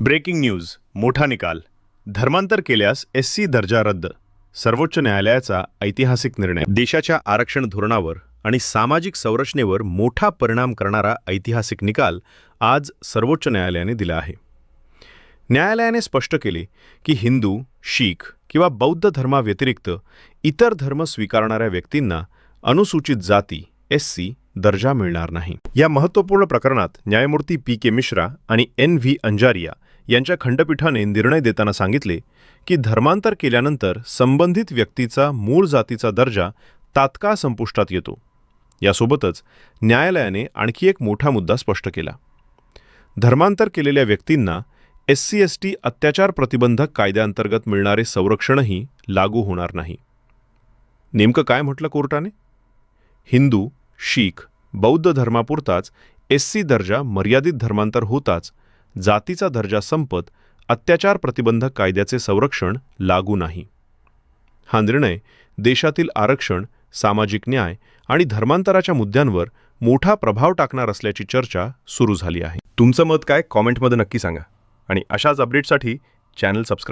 Breaking news मोठा निकाल. धर्मांतर केल्यास एससी दर्जा रद्द. सर्वोच्च न्यायालयाचा ऐतिहासिक निर्णय. देशाच्या आरक्षण धोरणावर आणि सामाजिक संरचनेवर मोठा परिणाम करणारा ऐतिहासिक निकाल आज सर्वोच्च न्यायालयाने दिला आहे. न्यायालयाने स्पष्ट केले की हिंदू, शीख किंवा बौद्ध धर्माव्यतिरिक्त इतर धर्म स्वीकारणाऱ्या व्यक्तींना अनुसूचित जाती एससी दर्जा मिळणार नाही. या महत्त्वपूर्ण प्रकरणात न्यायमूर्ती पी.के. मिश्रा आणि एन.व्ही. अंजारिया यांच्या खंडपीठाने निर्णय देताना सांगितले की धर्मांतर केल्यानंतर संबंधित व्यक्तीचा मूळ जातीचा दर्जा तात्काळ संपुष्टात येतो. यासोबतच न्यायालयाने आणखी एक मोठा मुद्दा स्पष्ट केला. धर्मांतर केलेल्या व्यक्तींना एससी/एसटी अत्याचार प्रतिबंधक कायद्याअंतर्गत मिळणारे संरक्षणही लागू होणार नाही. नेमकं काय म्हटलं कोर्टाने? हिंदू, शीख, बौद्ध धर्मापुरताच एससी दर्जा मर्यादित धर्मांतर होताच जातीचा दर्जा संपत अत्याचार प्रतिबंधक कायद्याचे संरक्षण लागू नाही. हा निर्णय देशातील आरक्षण, सामाजिक न्याय आणि धर्मांतराच्या मुद्द्यांवर मोठा प्रभाव टाकणार असल्याची चर्चा सुरू झाली आहे. तुमचं मत काय कॉमेंटमध्ये नक्की सांगा आणि अशाच अपडेटसाठी चॅनल सबस्क्राईब